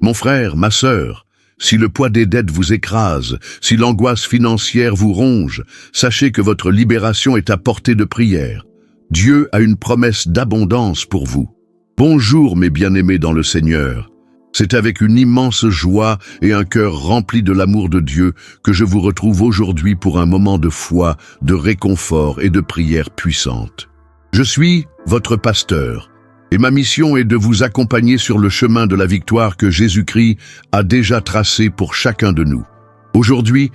Mon frère, ma sœur, si le poids des dettes vous écrase, si l'angoisse financière vous ronge, sachez que votre libération est à portée de prière. Dieu a une promesse d'abondance pour vous. Bonjour mes bien-aimés dans le Seigneur. C'est avec une immense joie et un cœur rempli de l'amour de Dieu que je vous retrouve aujourd'hui pour un moment de foi, de réconfort et de prière puissante. Je suis votre pasteur. Et ma mission est de vous accompagner sur le chemin de la victoire que Jésus-Christ a déjà tracé pour chacun de nous. Aujourd'hui,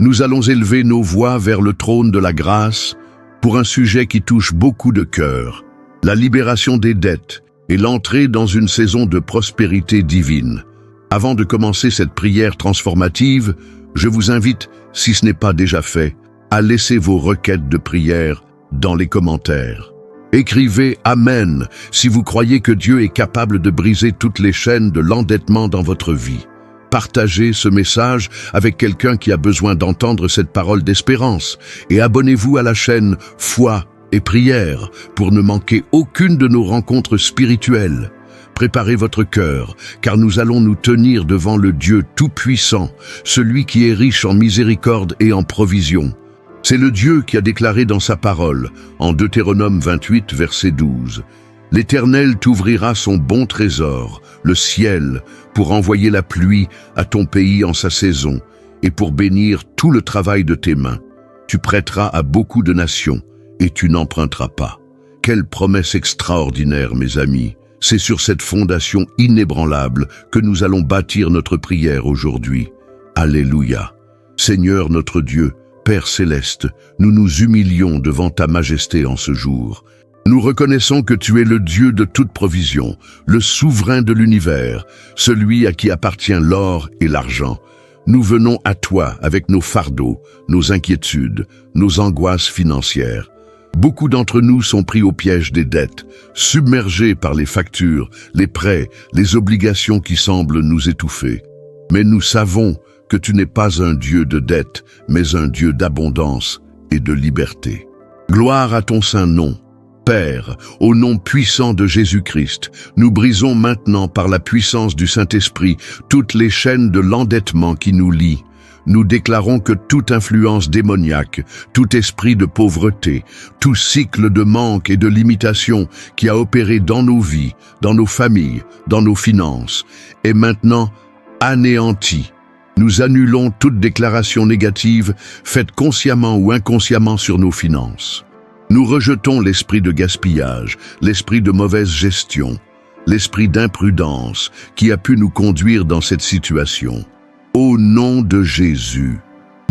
nous allons élever nos voix vers le trône de la grâce pour un sujet qui touche beaucoup de cœurs, la libération des dettes et l'entrée dans une saison de prospérité divine. Avant de commencer cette prière transformative, je vous invite, si ce n'est pas déjà fait, à laisser vos requêtes de prière dans les commentaires. Écrivez « Amen » si vous croyez que Dieu est capable de briser toutes les chaînes de l'endettement dans votre vie. Partagez ce message avec quelqu'un qui a besoin d'entendre cette parole d'espérance et abonnez-vous à la chaîne Foi et Prière pour ne manquer aucune de nos rencontres spirituelles. Préparez votre cœur, car nous allons nous tenir devant le Dieu Tout-Puissant, celui qui est riche en miséricorde et en provision. C'est le Dieu qui a déclaré dans sa parole, en Deutéronome 28, verset 12, « L'Éternel t'ouvrira son bon trésor, le ciel, pour envoyer la pluie à ton pays en sa saison, et pour bénir tout le travail de tes mains. Tu prêteras à beaucoup de nations, et tu n'emprunteras pas. » Quelle promesse extraordinaire, mes amis! C'est sur cette fondation inébranlable que nous allons bâtir notre prière aujourd'hui. Alléluia! Seigneur notre Dieu, Père céleste, nous nous humilions devant ta majesté en ce jour. Nous reconnaissons que tu es le Dieu de toute provision, le souverain de l'univers, celui à qui appartient l'or et l'argent. Nous venons à toi avec nos fardeaux, nos inquiétudes, nos angoisses financières. Beaucoup d'entre nous sont pris au piège des dettes, submergés par les factures, les prêts, les obligations qui semblent nous étouffer. Mais nous savons que tu n'es pas un Dieu de dette, mais un Dieu d'abondance et de liberté. Gloire à ton saint nom. Père, au nom puissant de Jésus-Christ, nous brisons maintenant par la puissance du Saint-Esprit toutes les chaînes de l'endettement qui nous lient. Nous déclarons que toute influence démoniaque, tout esprit de pauvreté, tout cycle de manque et de limitation qui a opéré dans nos vies, dans nos familles, dans nos finances, est maintenant anéanti. Nous annulons toute déclaration négative faite consciemment ou inconsciemment sur nos finances. Nous rejetons l'esprit de gaspillage, l'esprit de mauvaise gestion, l'esprit d'imprudence qui a pu nous conduire dans cette situation. Au nom de Jésus,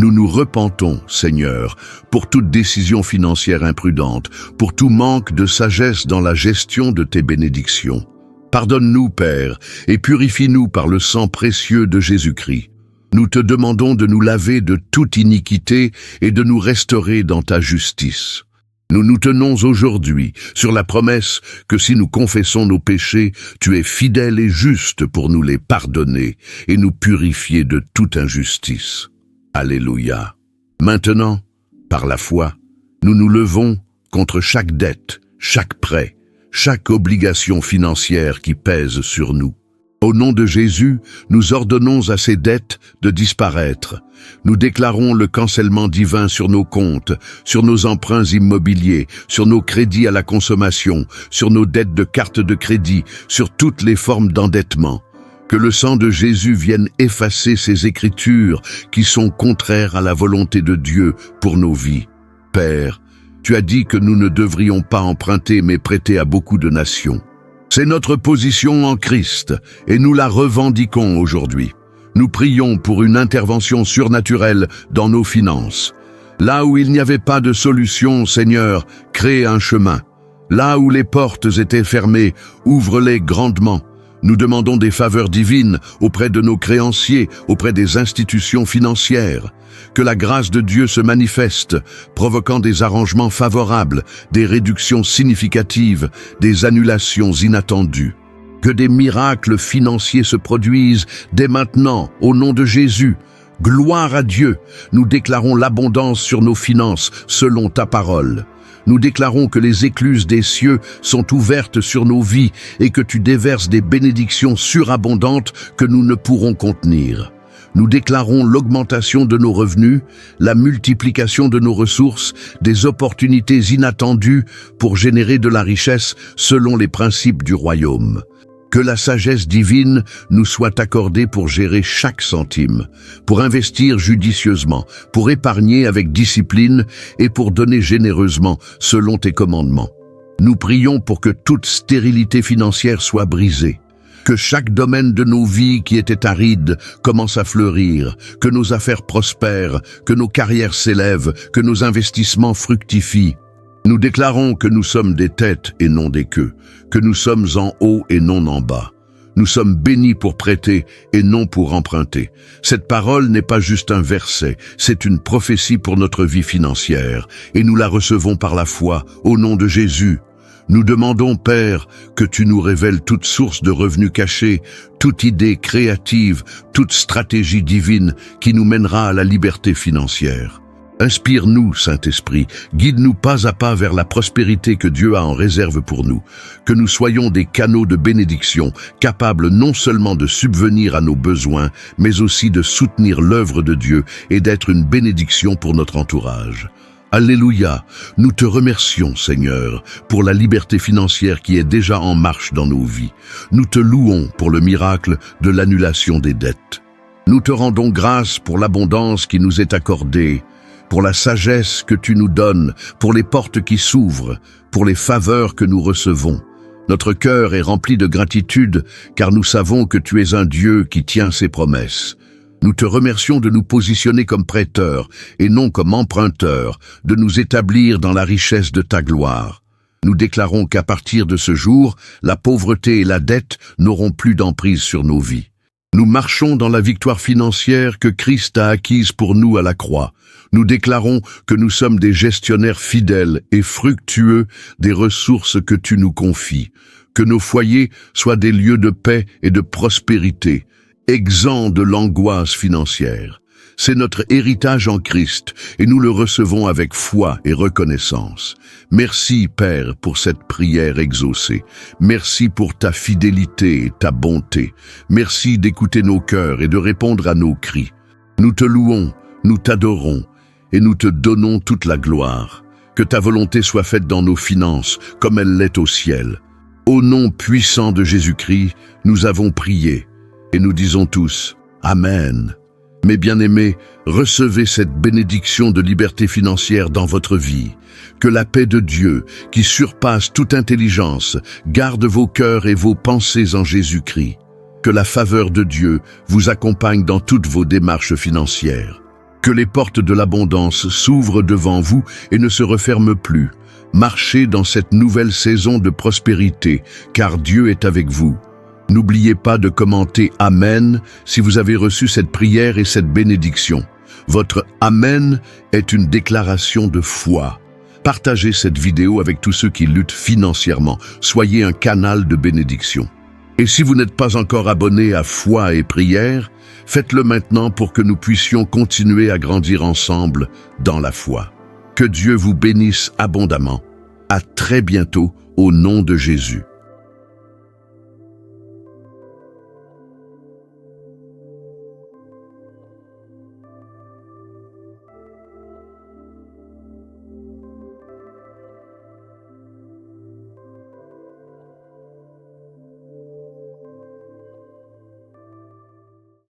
nous nous repentons, Seigneur, pour toute décision financière imprudente, pour tout manque de sagesse dans la gestion de tes bénédictions. Pardonne-nous, Père, et purifie-nous par le sang précieux de Jésus-Christ. Nous te demandons de nous laver de toute iniquité et de nous restaurer dans ta justice. Nous nous tenons aujourd'hui sur la promesse que si nous confessons nos péchés, tu es fidèle et juste pour nous les pardonner et nous purifier de toute injustice. Alléluia. Maintenant, par la foi, nous nous levons contre chaque dette, chaque prêt, chaque obligation financière qui pèse sur nous. Au nom de Jésus, nous ordonnons à ces dettes de disparaître. Nous déclarons le cancellement divin sur nos comptes, sur nos emprunts immobiliers, sur nos crédits à la consommation, sur nos dettes de carte de crédit, sur toutes les formes d'endettement. Que le sang de Jésus vienne effacer ces écritures qui sont contraires à la volonté de Dieu pour nos vies. Père, tu as dit que nous ne devrions pas emprunter mais prêter à beaucoup de nations. C'est notre position en Christ et nous la revendiquons aujourd'hui. Nous prions pour une intervention surnaturelle dans nos finances. Là où il n'y avait pas de solution, Seigneur, crée un chemin. Là où les portes étaient fermées, ouvre-les grandement. Nous demandons des faveurs divines auprès de nos créanciers, auprès des institutions financières. Que la grâce de Dieu se manifeste, provoquant des arrangements favorables, des réductions significatives, des annulations inattendues. Que des miracles financiers se produisent dès maintenant, au nom de Jésus. Gloire à Dieu, nous déclarons l'abondance sur nos finances selon ta parole. Nous déclarons que les écluses des cieux sont ouvertes sur nos vies et que tu déverses des bénédictions surabondantes que nous ne pourrons contenir. Nous déclarons l'augmentation de nos revenus, la multiplication de nos ressources, des opportunités inattendues pour générer de la richesse selon les principes du royaume. Que la sagesse divine nous soit accordée pour gérer chaque centime, pour investir judicieusement, pour épargner avec discipline et pour donner généreusement selon tes commandements. Nous prions pour que toute stérilité financière soit brisée, que chaque domaine de nos vies qui était aride commence à fleurir, que nos affaires prospèrent, que nos carrières s'élèvent, que nos investissements fructifient. Nous déclarons que nous sommes des têtes et non des queues, que nous sommes en haut et non en bas. Nous sommes bénis pour prêter et non pour emprunter. Cette parole n'est pas juste un verset, c'est une prophétie pour notre vie financière, et nous la recevons par la foi, au nom de Jésus. Nous demandons, Père, que tu nous révèles toute source de revenus cachés, toute idée créative, toute stratégie divine qui nous mènera à la liberté financière. Inspire-nous, Saint-Esprit, guide-nous pas à pas vers la prospérité que Dieu a en réserve pour nous, que nous soyons des canaux de bénédiction, capables non seulement de subvenir à nos besoins, mais aussi de soutenir l'œuvre de Dieu et d'être une bénédiction pour notre entourage. Alléluia, nous te remercions, Seigneur, pour la liberté financière qui est déjà en marche dans nos vies. Nous te louons pour le miracle de l'annulation des dettes. Nous te rendons grâce pour l'abondance qui nous est accordée, pour la sagesse que tu nous donnes, pour les portes qui s'ouvrent, pour les faveurs que nous recevons. Notre cœur est rempli de gratitude, car nous savons que tu es un Dieu qui tient ses promesses. Nous te remercions de nous positionner comme prêteurs et non comme emprunteurs, de nous établir dans la richesse de ta gloire. Nous déclarons qu'à partir de ce jour, la pauvreté et la dette n'auront plus d'emprise sur nos vies. Nous marchons dans la victoire financière que Christ a acquise pour nous à la croix. Nous déclarons que nous sommes des gestionnaires fidèles et fructueux des ressources que tu nous confies, que nos foyers soient des lieux de paix et de prospérité, exempts de l'angoisse financière. C'est notre héritage en Christ et nous le recevons avec foi et reconnaissance. Merci, Père, pour cette prière exaucée. Merci pour ta fidélité et ta bonté. Merci d'écouter nos cœurs et de répondre à nos cris. Nous te louons, nous t'adorons et nous te donnons toute la gloire. Que ta volonté soit faite dans nos finances comme elle l'est au ciel. Au nom puissant de Jésus-Christ, nous avons prié et nous disons tous Amen. Mes bien-aimés, recevez cette bénédiction de liberté financière dans votre vie. Que la paix de Dieu, qui surpasse toute intelligence, garde vos cœurs et vos pensées en Jésus-Christ. Que la faveur de Dieu vous accompagne dans toutes vos démarches financières. Que les portes de l'abondance s'ouvrent devant vous et ne se referment plus. Marchez dans cette nouvelle saison de prospérité, car Dieu est avec vous. N'oubliez pas de commenter « Amen » si vous avez reçu cette prière et cette bénédiction. Votre « Amen » est une déclaration de foi. Partagez cette vidéo avec tous ceux qui luttent financièrement. Soyez un canal de bénédiction. Et si vous n'êtes pas encore abonné à Foi et Prière, faites-le maintenant pour que nous puissions continuer à grandir ensemble dans la foi. Que Dieu vous bénisse abondamment. À très bientôt au nom de Jésus.